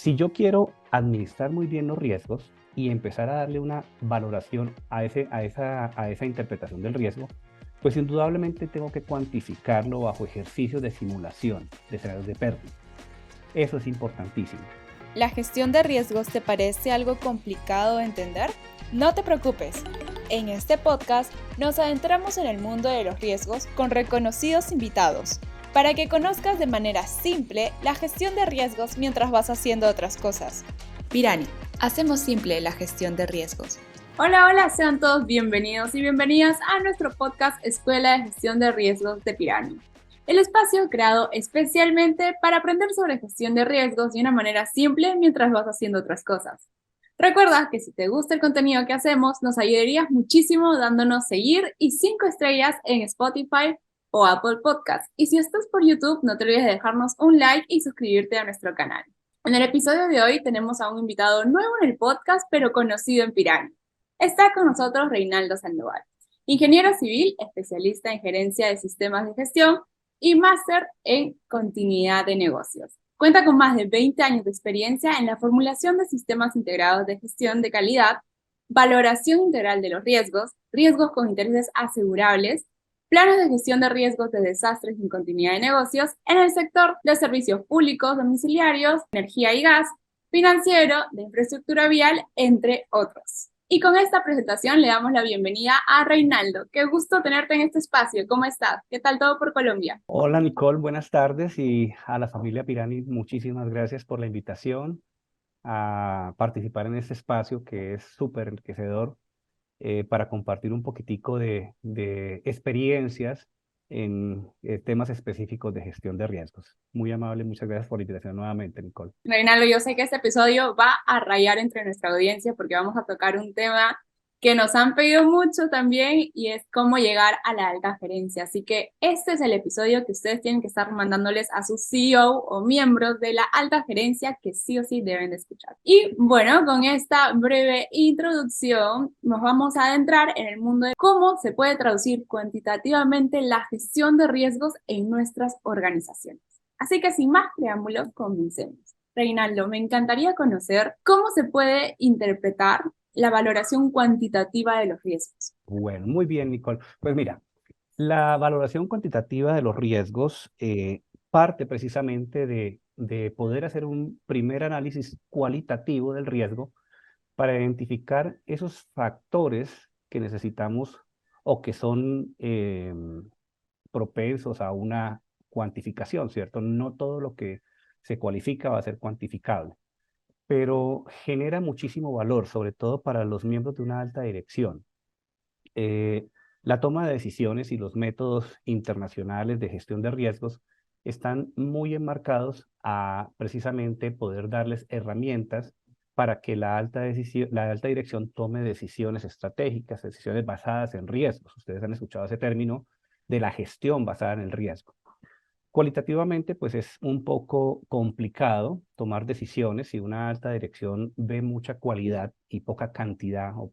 Si yo quiero administrar muy bien los riesgos y empezar a darle una valoración a esa interpretación del riesgo, pues indudablemente tengo que cuantificarlo bajo ejercicios de simulación de escenarios de pérdida. Eso es importantísimo. ¿La gestión de riesgos te parece algo complicado de entender? No te preocupes. En este podcast nos adentramos en el mundo de los riesgos con reconocidos invitados, para que conozcas de manera simple la gestión de riesgos mientras vas haciendo otras cosas. Pirani, hacemos simple la gestión de riesgos. Hola, sean todos bienvenidos y bienvenidas a nuestro podcast Escuela de Gestión de Riesgos de Pirani. El espacio creado especialmente para aprender sobre gestión de riesgos de una manera simple mientras vas haciendo otras cosas. Recuerda que si te gusta el contenido que hacemos, nos ayudarías muchísimo dándonos seguir y 5 estrellas en Spotify o Apple Podcast. Y si estás por YouTube, no te olvides de dejarnos un like y suscribirte a nuestro canal. En el episodio de hoy tenemos a un invitado nuevo en el podcast, pero conocido en Pirani. Está con nosotros Reinaldo Sandoval, ingeniero civil, especialista en gerencia de sistemas de gestión y máster en continuidad de negocios. Cuenta con más de 20 años de experiencia en la formulación de sistemas integrados de gestión de calidad, valoración integral de los riesgos, riesgos con intereses asegurables, planes de gestión de riesgos de desastres en continuidad de negocios en el sector de servicios públicos domiciliarios, energía y gas, financiero, de infraestructura vial, entre otros. Y con esta presentación le damos la bienvenida a Reinaldo. Qué gusto tenerte en este espacio. ¿Cómo estás? ¿Qué tal todo por Colombia? Hola Nicole, buenas tardes, y a la familia Pirani, muchísimas gracias por la invitación a participar en este espacio que es súper enriquecedor para compartir un poquitico de experiencias en temas específicos de gestión de riesgos. Muy amable, muchas gracias por la invitación nuevamente, Nicole. Reinaldo, yo sé que este episodio va a rayar entre nuestra audiencia porque vamos a tocar un tema que nos han pedido mucho también y es cómo llegar a la alta gerencia. Así que este es el episodio que ustedes tienen que estar mandándoles a su CEO o miembros de la alta gerencia que sí o sí deben de escuchar. Y bueno, con esta breve introducción nos vamos a adentrar en el mundo de cómo se puede traducir cuantitativamente la gestión de riesgos en nuestras organizaciones. Así que sin más preámbulos, comencemos. Reinaldo, me encantaría conocer cómo se puede interpretar la valoración cuantitativa de los riesgos. Bueno, muy bien, Nicole. Pues mira, la valoración cuantitativa de los riesgos parte precisamente de poder hacer un primer análisis cualitativo del riesgo para identificar esos factores que necesitamos o que son propensos a una cuantificación, ¿cierto? No todo lo que se cualifica va a ser cuantificable, pero genera muchísimo valor, sobre todo para los miembros de una alta dirección. Eh, la toma de decisiones y los métodos internacionales de gestión de riesgos están muy enmarcados a precisamente poder darles herramientas para que la alta dirección tome decisiones estratégicas, decisiones basadas en riesgos. Ustedes han escuchado ese término de la gestión basada en el riesgo. Cualitativamente, pues es un poco complicado tomar decisiones si una alta dirección ve mucha cualidad y poca cantidad o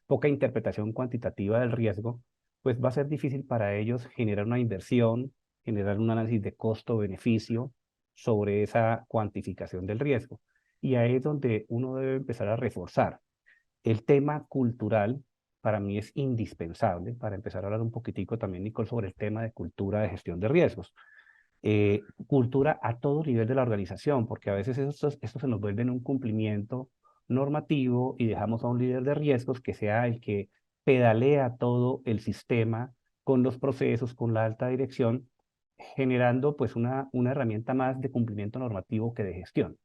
poca interpretación cuantitativa del riesgo, pues va a ser difícil para ellos generar una inversión, generar un análisis de costo-beneficio sobre esa cuantificación del riesgo. Y ahí es donde uno debe empezar a reforzar. El tema cultural para mí es indispensable para empezar a hablar un poquitico también, Nicole, sobre el tema de cultura de gestión de riesgos. Cultura a todo nivel de la organización, porque a veces esto se nos vuelve en un cumplimiento normativo y dejamos a un líder de riesgos que sea el que pedalea todo el sistema con los procesos, con la alta dirección, generando pues una herramienta más de cumplimiento normativo que de gestión.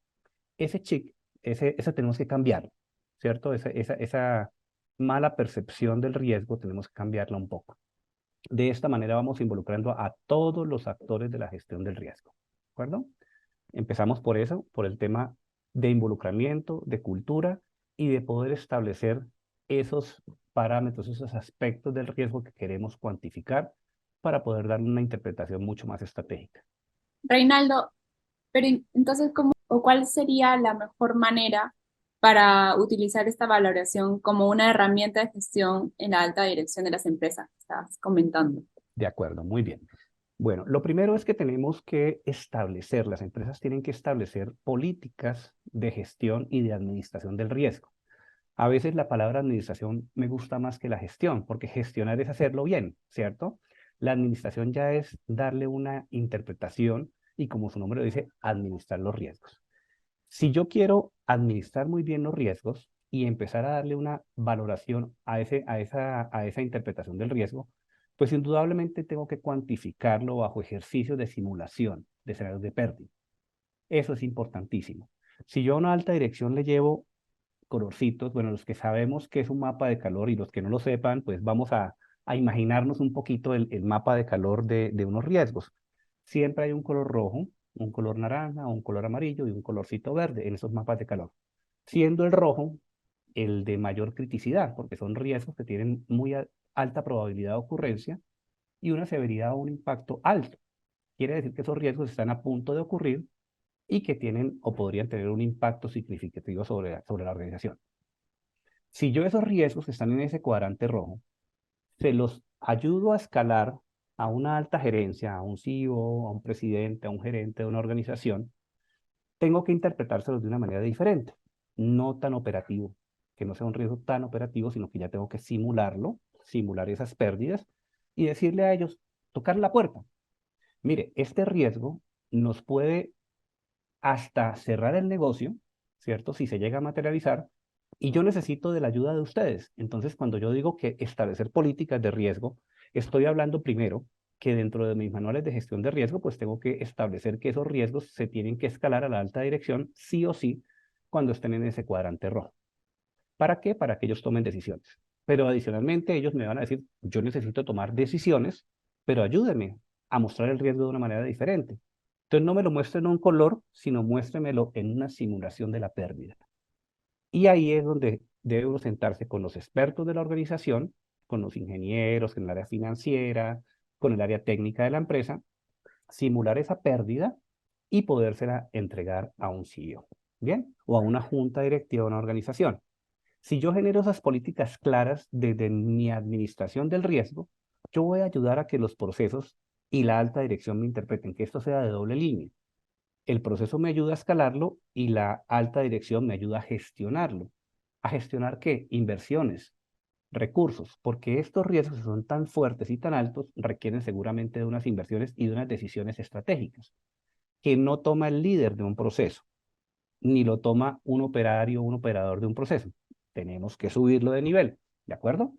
Ese chip, eso tenemos que cambiar, ¿cierto? Esa mala percepción del riesgo tenemos que cambiarla un poco. De esta manera vamos involucrando a todos los actores de la gestión del riesgo, ¿de acuerdo? Empezamos por eso, por el tema de involucramiento, de cultura y de poder establecer esos parámetros, esos aspectos del riesgo que queremos cuantificar para poder darle una interpretación mucho más estratégica. Reinaldo, pero entonces, ¿cómo o cuál sería la mejor manera para utilizar esta valoración como una herramienta de gestión en la alta dirección de las empresas que estabas comentando? De acuerdo, muy bien. Bueno, lo primero es que tenemos que establecer, las empresas tienen que establecer políticas de gestión y de administración del riesgo. A veces la palabra administración me gusta más que la gestión, porque gestionar es hacerlo bien, ¿cierto? La administración ya es darle una interpretación y, como su nombre lo dice, administrar los riesgos. Si yo quiero administrar muy bien los riesgos y empezar a darle una valoración a esa interpretación del riesgo, pues indudablemente tengo que cuantificarlo bajo ejercicios de simulación de escenarios de pérdida. Eso es importantísimo. Si yo a una alta dirección le llevo colorcitos, bueno, los que sabemos que es un mapa de calor y los que no lo sepan, pues vamos a imaginarnos un poquito el mapa de calor de unos riesgos. Siempre hay un color rojo, un color naranja, un color amarillo y un colorcito verde en esos mapas de calor. Siendo el rojo el de mayor criticidad, porque son riesgos que tienen muy alta probabilidad de ocurrencia y una severidad o un impacto alto. Quiere decir que esos riesgos están a punto de ocurrir y que tienen o podrían tener un impacto significativo sobre la organización. Si yo esos riesgos que están en ese cuadrante rojo, se los ayudo a escalar a una alta gerencia, a un CEO, a un presidente, a un gerente de una organización, tengo que interpretárselos de una manera diferente, no tan operativo, que no sea un riesgo tan operativo, sino que ya tengo que simularlo, simular esas pérdidas y decirle a ellos, tocar la puerta. Mire, este riesgo nos puede hasta cerrar el negocio, ¿cierto? Si se llega a materializar, y yo necesito de la ayuda de ustedes. Entonces, cuando yo digo que establecer políticas de riesgo, estoy hablando primero que dentro de mis manuales de gestión de riesgo, pues tengo que establecer que esos riesgos se tienen que escalar a la alta dirección, sí o sí, cuando estén en ese cuadrante rojo. ¿Para qué? Para que ellos tomen decisiones. Pero adicionalmente ellos me van a decir, yo necesito tomar decisiones, pero ayúdenme a mostrar el riesgo de una manera diferente. Entonces no me lo muestren en un color, sino muéstremelo en una simulación de la pérdida. Y ahí es donde debe uno sentarse con los expertos de la organización, con los ingenieros en el área financiera, con el área técnica de la empresa, simular esa pérdida y podérsela entregar a un CEO, ¿bien? O a una junta directiva de una organización. Si yo genero esas políticas claras desde mi administración del riesgo, yo voy a ayudar a que los procesos y la alta dirección me interpreten, que esto sea de doble línea. El proceso me ayuda a escalarlo y la alta dirección me ayuda a gestionarlo. ¿A gestionar qué? Inversiones, recursos, porque estos riesgos que son tan fuertes y tan altos requieren seguramente de unas inversiones y de unas decisiones estratégicas que no toma el líder de un proceso, ni lo toma un operario o un operador de un proceso. Tenemos que subirlo de nivel, ¿de acuerdo?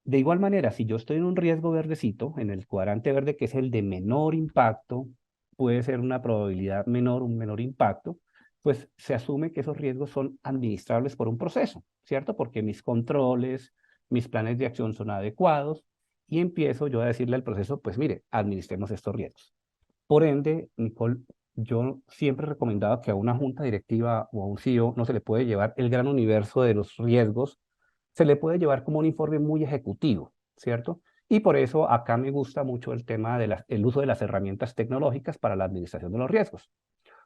De igual manera, si yo estoy en un riesgo verdecito, en el cuadrante verde, que es el de menor impacto, puede ser una probabilidad menor, un menor impacto, pues se asume que esos riesgos son administrables por un proceso, ¿cierto? Porque mis controles, mis planes de acción son adecuados y empiezo yo a decirle al proceso, pues mire, administremos estos riesgos. Por ende, Nicole, yo siempre he recomendado que a una junta directiva o a un CEO no se le puede llevar el gran universo de los riesgos, se le puede llevar como un informe muy ejecutivo, ¿cierto? Y por eso acá me gusta mucho el tema del uso de las herramientas tecnológicas para la administración de los riesgos.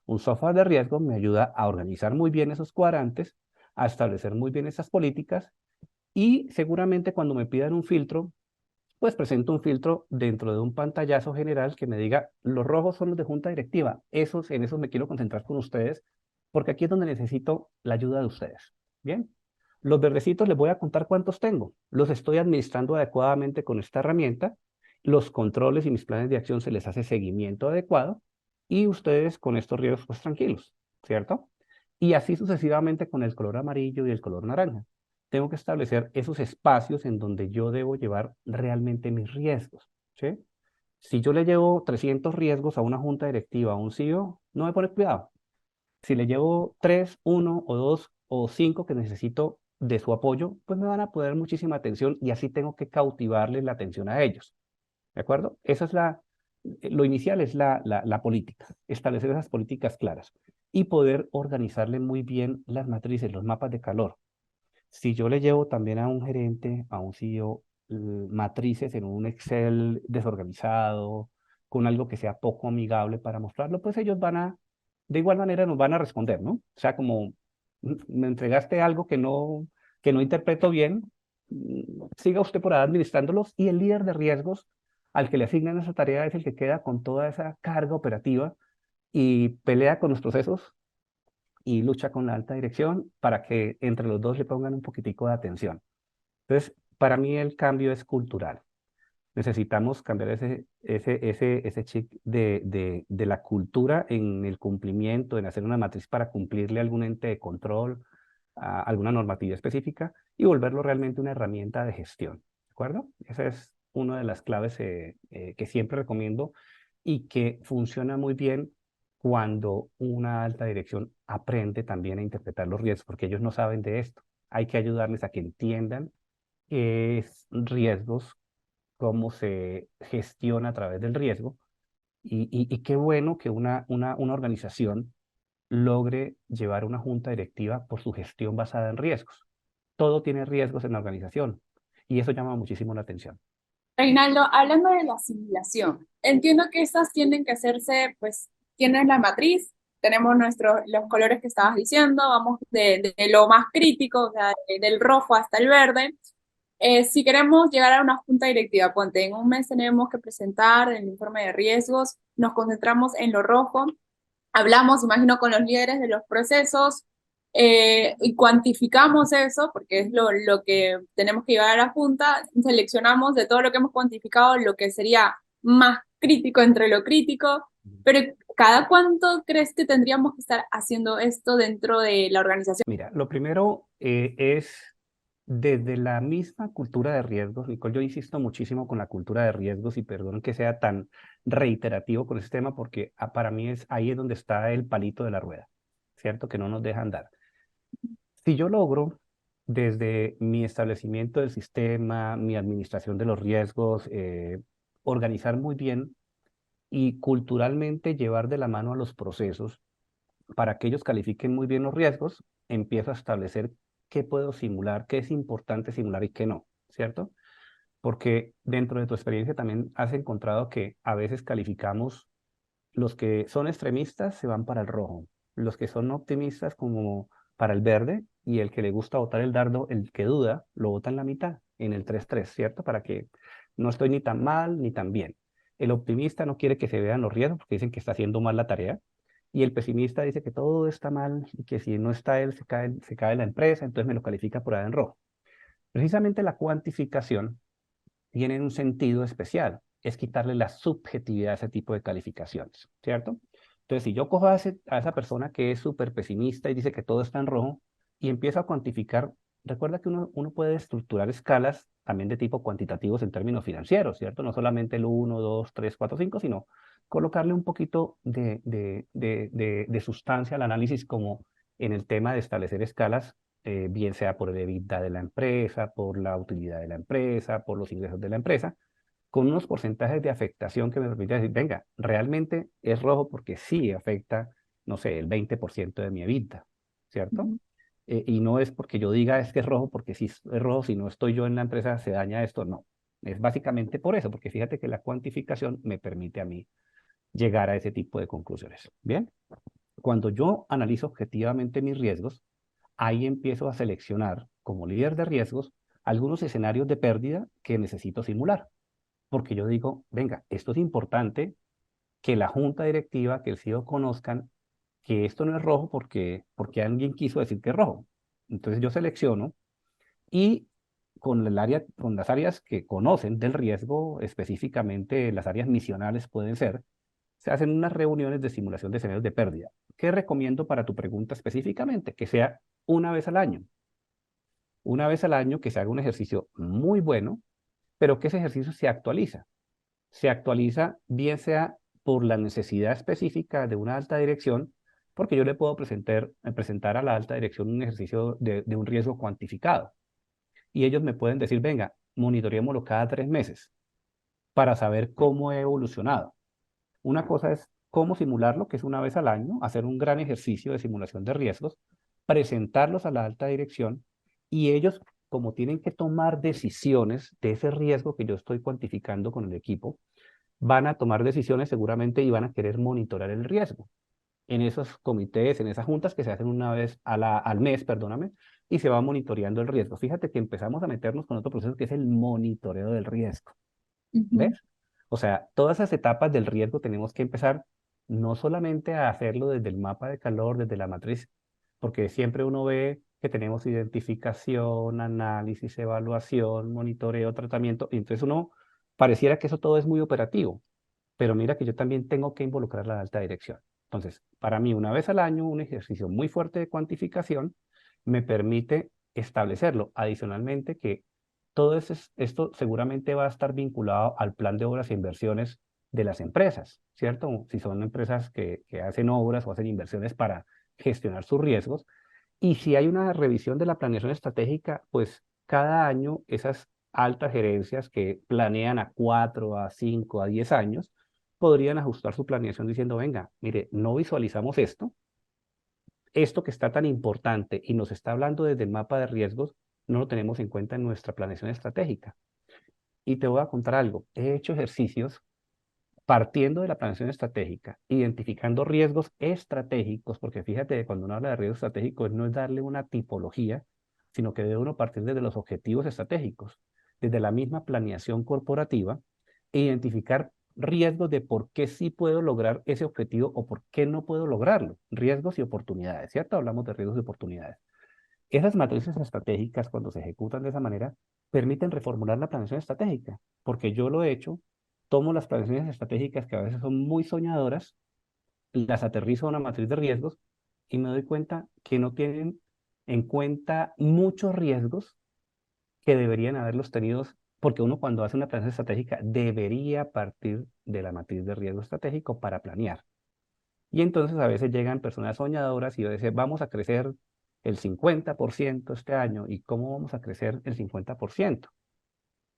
Un software de riesgo me ayuda a organizar muy bien esos cuadrantes, a establecer muy bien esas políticas y seguramente cuando me pidan un filtro, pues presento un filtro dentro de un pantallazo general que me diga, los rojos son los de junta directiva, en esos me quiero concentrar con ustedes, porque aquí es donde necesito la ayuda de ustedes. Bien, los verdecitos les voy a contar cuántos tengo, los estoy administrando adecuadamente con esta herramienta, los controles y mis planes de acción se les hace seguimiento adecuado, y ustedes con estos riesgos pues tranquilos, ¿cierto? Y así sucesivamente con el color amarillo y el color naranja tengo que establecer esos espacios en donde yo debo llevar realmente mis riesgos, ¿sí? Si yo le llevo 300 riesgos a una junta directiva, a un CEO, no me pone cuidado. Si le llevo 3, 1 o 2 o 5 que necesito de su apoyo, pues me van a poner muchísima atención y así tengo que cautivarles la atención a ellos, ¿de acuerdo? Esa es lo inicial es la política, establecer esas políticas claras y poder organizarle muy bien las matrices, los mapas de calor. Si yo le llevo también a un gerente, a un CEO, matrices en un Excel desorganizado, con algo que sea poco amigable para mostrarlo, pues ellos de igual manera nos van a responder, ¿no? O sea, como me entregaste algo que no interpreto bien, siga usted por ahí administrándolos y el líder de riesgos al que le asignan esa tarea es el que queda con toda esa carga operativa y pelea con los procesos y lucha con la alta dirección para que entre los dos le pongan un poquitico de atención. Entonces, para mí el cambio es cultural. Necesitamos cambiar ese chip de la cultura en el cumplimiento, en hacer una matriz para cumplirle a algún ente de control, a alguna normativa específica y volverlo realmente una herramienta de gestión. ¿De acuerdo? Esa es una de las claves que siempre recomiendo y que funciona muy bien cuando una alta dirección aprende también a interpretar los riesgos, porque ellos no saben de esto. Hay que ayudarles a que entiendan qué es riesgos, cómo se gestiona a través del riesgo y qué bueno que una organización logre llevar una junta directiva por su gestión basada en riesgos. Todo tiene riesgos en la organización y eso llama muchísimo la atención. Reinaldo, hablando de la simulación, entiendo que estas tienen que hacerse, pues, tienes la matriz, tenemos los colores que estabas diciendo, vamos de lo más crítico, o sea, del rojo hasta el verde. Si queremos llegar a una junta directiva, ponte, en un mes tenemos que presentar el informe de riesgos, nos concentramos en lo rojo, hablamos, imagino, con los líderes de los procesos y cuantificamos eso, porque es lo que tenemos que llevar a la junta, seleccionamos de todo lo que hemos cuantificado lo que sería más crítico entre lo crítico, pero ¿cada cuánto crees que tendríamos que estar haciendo esto dentro de la organización? Mira, lo primero es desde la misma cultura de riesgos. Nicole, yo insisto muchísimo con la cultura de riesgos y perdón que sea tan reiterativo con ese tema porque para mí ahí es donde está el palito de la rueda, ¿cierto? Que no nos deja andar. Si yo logro desde mi establecimiento del sistema, mi administración de los riesgos, organizar muy bien y culturalmente llevar de la mano a los procesos para que ellos califiquen muy bien los riesgos, empiezo a establecer qué puedo simular, qué es importante simular y qué no, ¿cierto? Porque dentro de tu experiencia también has encontrado que a veces calificamos, los que son extremistas se van para el rojo, los que son optimistas como para el verde y el que le gusta botar el dardo, el que duda, lo bota en la mitad, en el 3-3, ¿cierto? Para que no estoy ni tan mal ni tan bien. El optimista no quiere que se vean los riesgos porque dicen que está haciendo mal la tarea y el pesimista dice que todo está mal y que si no está él se cae la empresa, entonces me lo califica por ahí en rojo. Precisamente la cuantificación tiene un sentido especial, es quitarle la subjetividad a ese tipo de calificaciones, ¿cierto? Entonces, si yo cojo a esa persona que es súper pesimista y dice que todo está en rojo y empiezo a cuantificar, recuerda que uno puede estructurar escalas también de tipo cuantitativos en términos financieros, ¿cierto? No solamente el 1, 2, 3, 4, 5, sino colocarle un poquito de sustancia al análisis como en el tema de establecer escalas, bien sea por el EBITDA de la empresa, por la utilidad de la empresa, por los ingresos de la empresa, con unos porcentajes de afectación que me permiten decir, venga, realmente es rojo porque sí afecta, no sé, el 20% de mi EBITDA, ¿cierto? Ujú. Y no es porque yo diga es que es rojo, porque si es rojo, si no estoy yo en la empresa, se daña esto, no. Es básicamente por eso, porque fíjate que la cuantificación me permite a mí llegar a ese tipo de conclusiones. Bien, cuando yo analizo objetivamente mis riesgos, ahí empiezo a seleccionar como líder de riesgos algunos escenarios de pérdida que necesito simular. Porque yo digo, venga, esto es importante que la junta directiva, que el CEO conozcan que esto no es rojo porque alguien quiso decir que es rojo. Entonces yo selecciono y con las áreas que conocen del riesgo, específicamente las áreas misionales pueden ser, se hacen unas reuniones de simulación de escenarios de pérdida. ¿Qué recomiendo para tu pregunta específicamente? Que sea una vez al año. Una vez al año que se haga un ejercicio muy bueno, pero que ese ejercicio se actualiza. Se actualiza bien sea por la necesidad específica de una alta dirección, porque yo le puedo presentar a la alta dirección un ejercicio de un riesgo cuantificado. Y ellos me pueden decir, venga, monitoreémoslo cada 3 meses para saber cómo he evolucionado. Una cosa es cómo simularlo, que es una vez al año, hacer un gran ejercicio de simulación de riesgos, presentarlos a la alta dirección y ellos, como tienen que tomar decisiones de ese riesgo que yo estoy cuantificando con el equipo, van a tomar decisiones seguramente y van a querer monitorar el riesgo en esos comités, en esas juntas que se hacen una vez al mes, perdóname, y se va monitoreando el riesgo. Fíjate que empezamos a meternos con otro proceso que es el monitoreo del riesgo. ¿Ves? Ujú. O sea, todas esas etapas del riesgo tenemos que empezar no solamente a hacerlo desde el mapa de calor, desde la matriz, porque siempre uno ve que tenemos identificación, análisis, evaluación, monitoreo, tratamiento, y entonces uno pareciera que eso todo es muy operativo, pero mira que yo también tengo que involucrar la alta dirección. Entonces, para mí, una vez al año, un ejercicio muy fuerte de cuantificación me permite establecerlo. Adicionalmente, que todo esto seguramente va a estar vinculado al plan de obras e inversiones de las empresas, ¿cierto? Si son empresas que hacen obras o hacen inversiones para gestionar sus riesgos. Y si hay una revisión de la planeación estratégica, pues cada año esas altas gerencias que planean a 4, a 5, a 10 años, podrían ajustar su planeación diciendo, venga, mire, no visualizamos esto que está tan importante y nos está hablando desde el mapa de riesgos, no lo tenemos en cuenta en nuestra planeación estratégica. Y te voy a contar algo, he hecho ejercicios partiendo de la planeación estratégica, identificando riesgos estratégicos, porque fíjate, cuando uno habla de riesgos estratégicos, no es darle una tipología, sino que debe uno partir desde los objetivos estratégicos, desde la misma planeación corporativa, e identificar riesgos de por qué sí puedo lograr ese objetivo o por qué no puedo lograrlo, riesgos y oportunidades, ¿cierto? Hablamos de riesgos y oportunidades. Esas matrices estratégicas, cuando se ejecutan de esa manera, permiten reformular la planeación estratégica, porque yo lo he hecho, tomo las planeaciones estratégicas que a veces son muy soñadoras, las aterrizo a una matriz de riesgos y me doy cuenta que no tienen en cuenta muchos riesgos que deberían haberlos tenido, porque uno cuando hace una planeación estratégica debería partir de la matriz de riesgo estratégico para planear. Y entonces a veces llegan personas soñadoras y dicen, vamos a crecer el 50% este año. ¿Y cómo vamos a crecer el 50%?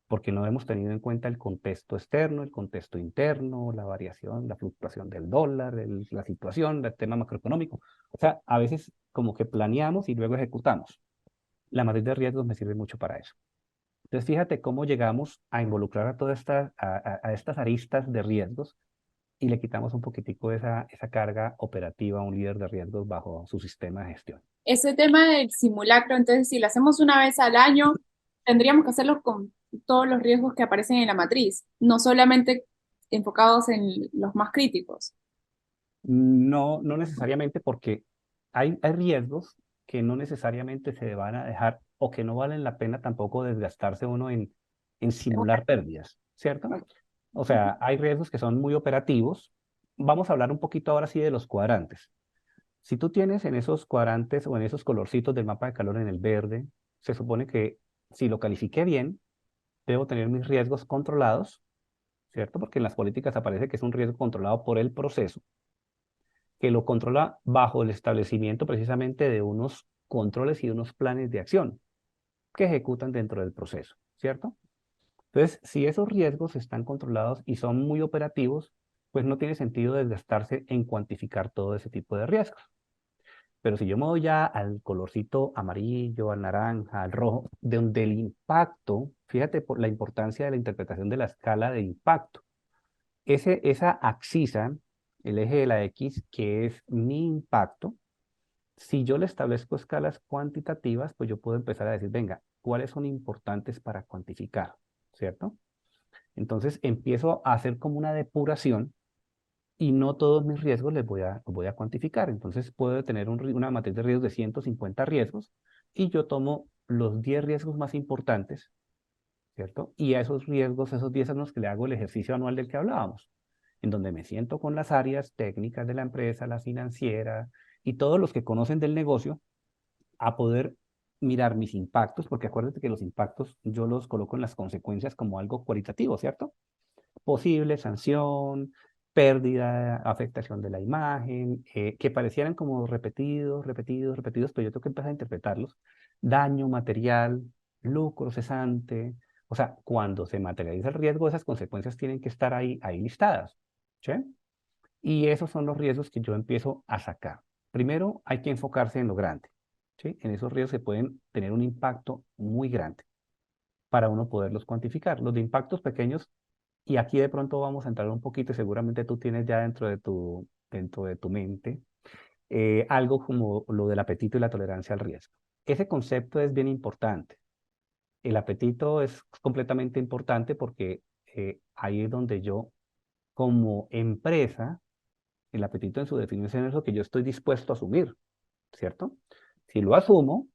Porque no hemos tenido en cuenta el contexto externo, el contexto interno, la variación, la fluctuación del dólar, la situación, el tema macroeconómico. O sea, a veces como que planeamos y luego ejecutamos. La matriz de riesgos me sirve mucho para eso. Entonces, fíjate cómo llegamos a involucrar a todas a estas aristas de riesgos y le quitamos un poquitico esa carga operativa a un líder de riesgos bajo su sistema de gestión. Ese tema del simulacro, entonces, si lo hacemos una vez al año, tendríamos que hacerlo con todos los riesgos que aparecen en la matriz, no solamente enfocados en los más críticos. No, no necesariamente porque hay riesgos que no necesariamente se van a dejar o que no valen la pena tampoco desgastarse uno en simular pérdidas, ¿cierto? O sea, hay riesgos que son muy operativos. Vamos a hablar un poquito ahora sí de los cuadrantes. Si tú tienes en esos cuadrantes o en esos colorcitos del mapa de calor en el verde, se supone que si lo califiqué bien, debo tener mis riesgos controlados, ¿cierto? Porque en las políticas aparece que es un riesgo controlado por el proceso, que lo controla bajo el establecimiento precisamente de unos controles y unos planes de acción que ejecutan dentro del proceso, ¿cierto? Entonces, si esos riesgos están controlados y son muy operativos, pues no tiene sentido desgastarse en cuantificar todo ese tipo de riesgos. Pero si yo me voy ya al colorcito amarillo, al naranja, al rojo, de donde el impacto, fíjate por la importancia de la interpretación de la escala de impacto. Esa axisa, el eje de la X, que es mi impacto, si yo le establezco escalas cuantitativas, pues yo puedo empezar a decir, venga, ¿cuáles son importantes para cuantificar? ¿Cierto? Entonces empiezo a hacer como una depuración y no todos mis riesgos los voy a cuantificar. Entonces puedo tener una matriz de riesgos de 150 riesgos y yo tomo los 10 riesgos más importantes, ¿cierto? Y a esos riesgos, esos 10 son los que le hago el ejercicio anual del que hablábamos, en donde me siento con las áreas técnicas de la empresa, la financiera y todos los que conocen del negocio a poder mirar mis impactos, porque acuérdate que los impactos yo los coloco en las consecuencias como algo cualitativo, ¿cierto? Posible sanción, pérdida, afectación de la imagen, que parecieran como repetidos, repetidos, repetidos, pero yo tengo que empezar a interpretarlos. Daño material, lucro cesante. O sea, cuando se materializa el riesgo, esas consecuencias tienen que estar ahí listadas. ¿Sí? Y esos son los riesgos que yo empiezo a sacar. Primero, hay que enfocarse en lo grande. ¿Sí? En esos riesgos se pueden tener un impacto muy grande para uno poderlos cuantificar. Los de impactos pequeños, y aquí de pronto vamos a entrar un poquito, y seguramente tú tienes ya dentro de tu mente algo como lo del apetito y la tolerancia al riesgo. Ese concepto es bien importante. El apetito es completamente importante porque ahí es donde yo, como empresa, el apetito en su definición es lo que yo estoy dispuesto a asumir. ¿cierto? Si lo asumo,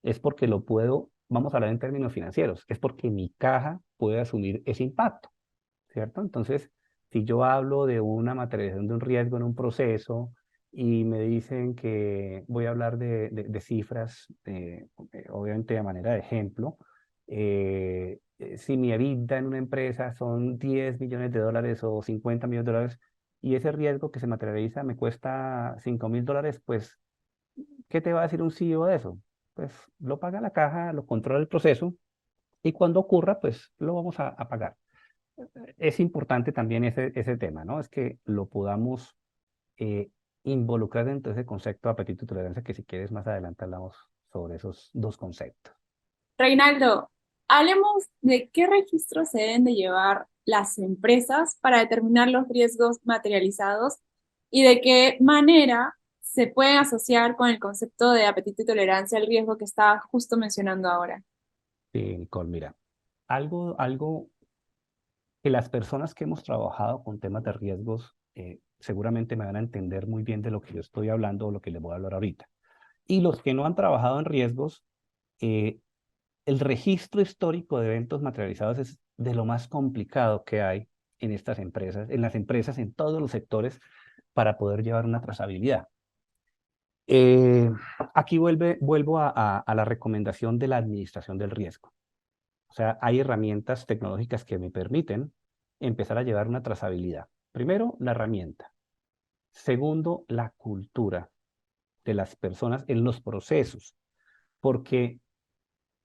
es porque lo puedo, vamos a hablar en términos financieros, es porque mi caja puede asumir ese impacto, ¿cierto? Entonces, si yo hablo de una materialización de un riesgo en un proceso y me dicen que voy a hablar de cifras, obviamente de manera de ejemplo, si mi EBITDA en una empresa son 10 millones de dólares o 50 millones de dólares y ese riesgo que se materializa me cuesta 5.000 dólares, pues, ¿qué te va a decir un CEO de eso? Pues lo paga la caja, lo controla el proceso y cuando ocurra, pues lo vamos a pagar. Es importante también ese tema, ¿no? Es que lo podamos eh, involucrar dentro de ese concepto de apetito y tolerancia, que si quieres más adelante hablamos sobre esos dos conceptos. Reinaldo, hablemos de qué registros se deben de llevar las empresas para determinar los riesgos materializados y de qué manera se pueden asociar con el concepto de apetito y tolerancia al riesgo que estaba justo mencionando ahora. Sí, Nicole, mira, algo que las personas que hemos trabajado con temas de riesgos seguramente me van a entender muy bien de lo que yo estoy hablando o lo que les voy a hablar ahorita. Y los que no han trabajado en riesgos, eh, el registro histórico de eventos materializados es de lo más complicado que hay en estas empresas, en las empresas, en todos los sectores, para poder llevar una trazabilidad. Eh, Aquí vuelvo a la recomendación de la administración del riesgo. O sea, hay herramientas tecnológicas que me permiten empezar a llevar una trazabilidad. Primero, la herramienta. Segundo, la cultura de las personas en los procesos, porque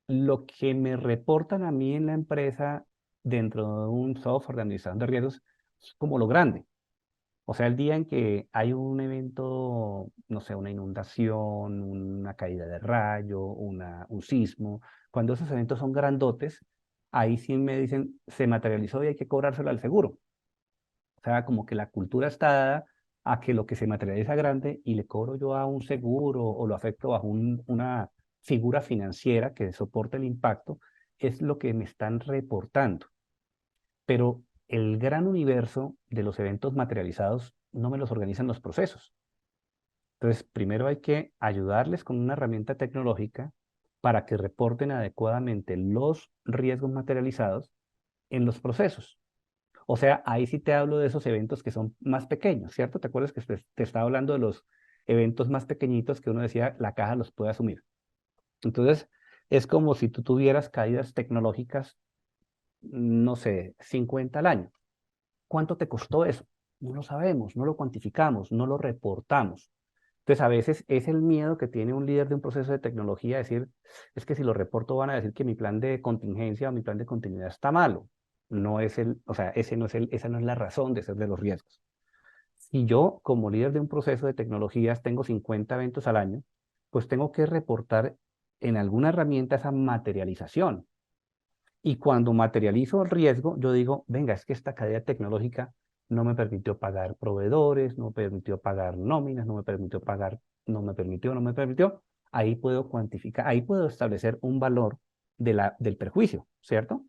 lo que me reportan a mí en la empresa dentro de un software de administración de riesgos es como lo grande. O sea, el día en que hay un evento, no sé, una inundación, una caída de rayo, un sismo, cuando esos eventos son grandotes, ahí sí me dicen, se materializó y hay que cobrárselo al seguro. O sea, como que la cultura está dada a que lo que se materializa grande y le cobro yo a un seguro o lo afecto bajo una figura financiera que soporte el impacto, es lo que me están reportando. Pero el gran universo de los eventos materializados no me los organizan los procesos. Entonces, primero hay que ayudarles con una herramienta tecnológica para que reporten adecuadamente los riesgos materializados en los procesos. O sea, ahí sí te hablo de esos eventos que son más pequeños, ¿cierto? ¿Te acuerdas que te estaba hablando de los eventos más pequeñitos que uno decía la caja los puede asumir? Entonces, es como si tú tuvieras caídas tecnológicas, no sé, 50 al año. ¿Cuánto te costó eso? No lo sabemos, no lo cuantificamos, no lo reportamos. Entonces, a veces es el miedo que tiene un líder de un proceso de tecnología, decir, es que si lo reporto van a decir que mi plan de contingencia o mi plan de continuidad está malo. No es o sea, esa no es la razón de ser de los riesgos. Si yo, como líder de un proceso de tecnologías, tengo 50 eventos al año, pues tengo que reportar en alguna herramienta esa materialización. Y cuando materializo el riesgo, yo digo, venga, es que esta cadena tecnológica no me permitió pagar proveedores, no me permitió pagar nóminas, no me permitió pagar, no me permitió. Ahí puedo cuantificar, ahí puedo establecer un valor del perjuicio, ¿cierto?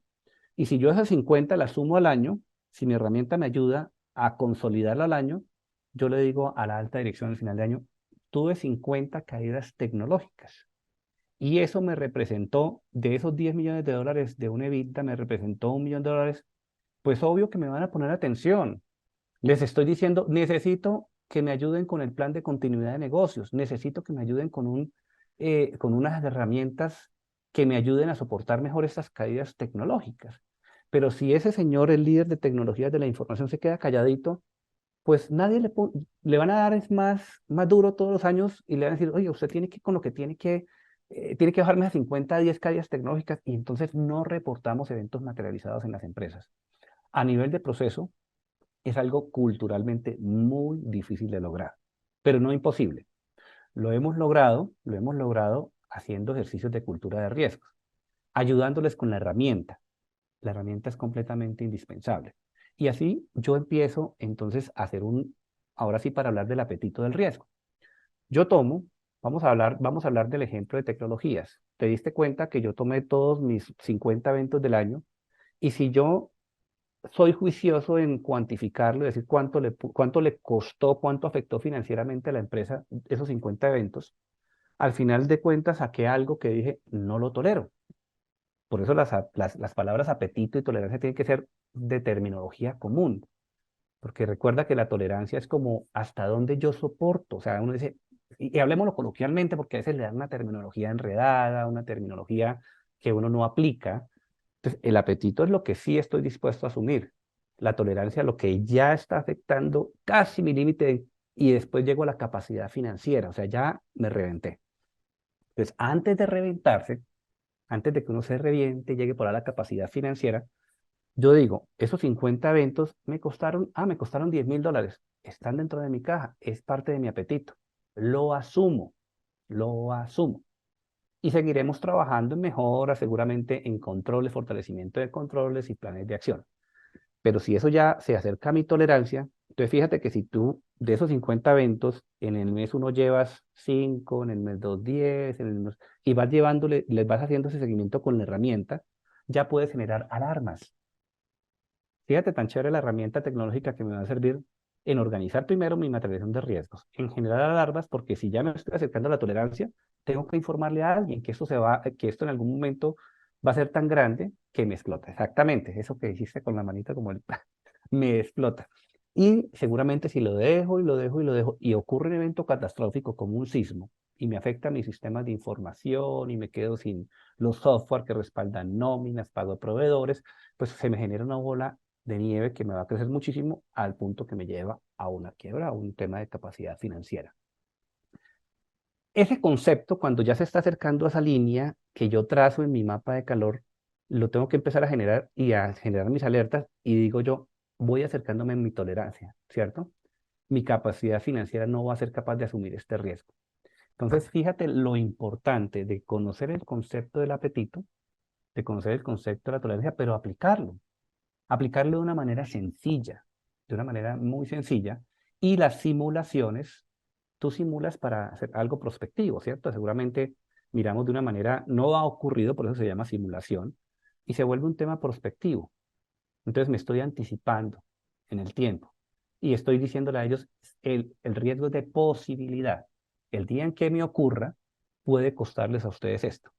Y si yo esas 50 las sumo al año, si mi herramienta me ayuda a consolidarla al año, yo le digo a la alta dirección al final de año, tuve 50 caídas tecnológicas. Y eso me representó, de esos 10 millones de dólares de un EBITDA, me representó 1 millón de dólares. Pues obvio que me van a poner atención. Les estoy diciendo, necesito que me ayuden con el plan de continuidad de negocios, necesito que me ayuden con unas herramientas que me ayuden a soportar mejor estas caídas tecnológicas. Pero si ese señor, el líder de tecnologías de la información, se queda calladito, pues nadie le van a dar es más duro todos los años y le van a decir, oye, usted tiene que, con lo que tiene que bajarme a 50 a 10 caídas tecnológicas y entonces no reportamos eventos materializados en las empresas. A nivel de proceso, es algo culturalmente muy difícil de lograr, pero no imposible. Lo hemos logrado haciendo ejercicios de cultura de riesgos, ayudándoles con la herramienta. La herramienta es completamente indispensable. Y así yo empiezo entonces a hacer ahora sí para hablar del apetito del riesgo. Yo tomo, vamos a hablar del ejemplo de tecnologías. Te diste cuenta que yo tomé todos mis 50 eventos del año y si yo soy juicioso en cuantificarlo, es decir, cuánto le costó, cuánto afectó financieramente a la empresa esos 50 eventos, al final de cuentas saqué algo que dije, no lo tolero. Por eso las palabras apetito y tolerancia tienen que ser de terminología común, porque recuerda que la tolerancia es como hasta dónde yo soporto. O sea, uno dice, y hablemoslo coloquialmente, porque a veces le dan una terminología enredada, una terminología que uno no aplica. Entonces, el apetito es lo que sí estoy dispuesto a asumir. La tolerancia, lo que ya está afectando casi mi límite, y después llego a la capacidad financiera. O sea, ya me reventé. Entonces, antes de reventarse, antes de que uno se reviente y llegue por a la capacidad financiera, yo digo, esos 50 eventos me costaron $10,000. Están dentro de mi caja, es parte de mi apetito. Lo asumo, lo asumo. Y seguiremos trabajando en mejoras, seguramente en controles, fortalecimiento de controles y planes de acción. Pero si eso ya se acerca a mi tolerancia, entonces fíjate que si tú de esos 50 eventos, en el mes uno llevas 5, en el mes 2, 10, y vas llevándole, les vas haciendo ese seguimiento con la herramienta, ya puedes generar alarmas. Fíjate tan chévere la herramienta tecnológica que me va a servir en organizar primero mi materialización de riesgos, en generar alarmas, porque si ya me estoy acercando a la tolerancia, tengo que informarle a alguien que que esto en algún momento va a ser tan grande que me explota. Exactamente, eso que hiciste con la manita como el me explota. Y seguramente si lo dejo y lo dejo y lo dejo y ocurre un evento catastrófico como un sismo y me afecta a mis sistemas de información y me quedo sin los software que respaldan nóminas, pago de proveedores, pues se me genera una bola de nieve que me va a crecer muchísimo al punto que me lleva a una quiebra, a un tema de capacidad financiera. Ese concepto, cuando ya se está acercando a esa línea que yo trazo en mi mapa de calor, lo tengo que empezar a generar y a generar mis alertas y digo yo, voy acercándome a mi tolerancia, ¿cierto? Mi capacidad financiera no va a ser capaz de asumir este riesgo. Entonces, fíjate lo importante de conocer el concepto del apetito, de conocer el concepto de la tolerancia, pero aplicarlo de una manera sencilla, de una manera muy sencilla, y las simulaciones, tú simulas para hacer algo prospectivo, ¿cierto? Seguramente miramos de una manera, no ha ocurrido, por eso se llama simulación, y se vuelve un tema prospectivo. Entonces me estoy anticipando en el tiempo y estoy diciéndole a ellos el riesgo de posibilidad. El día en que me ocurra, puede costarles a ustedes esto.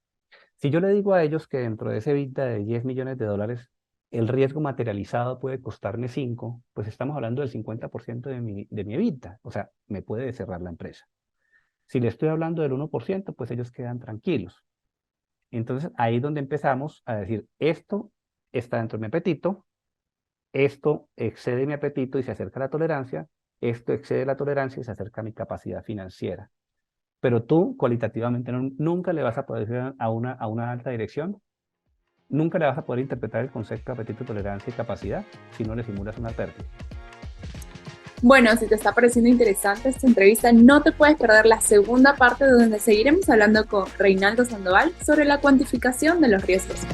Si yo le digo a ellos que dentro de ese EBITDA de $10 millones, el riesgo materializado puede costarme 5, pues estamos hablando del 50% de mi EBITDA. O sea, me puede cerrar la empresa. Si le estoy hablando del 1%, pues ellos quedan tranquilos. Entonces, ahí es donde empezamos a decir, esto está dentro de mi apetito, esto excede mi apetito y se acerca a la tolerancia, esto excede la tolerancia y se acerca a mi capacidad financiera. Pero tú, cualitativamente, nunca le vas a poder decir a una alta dirección, nunca le vas a poder interpretar el concepto de apetito, tolerancia y capacidad si no le simulas una pérdida. Bueno, si te está pareciendo interesante esta entrevista, no te puedes perder la segunda parte donde seguiremos hablando con Reinaldo Sandoval sobre la cuantificación de los riesgos.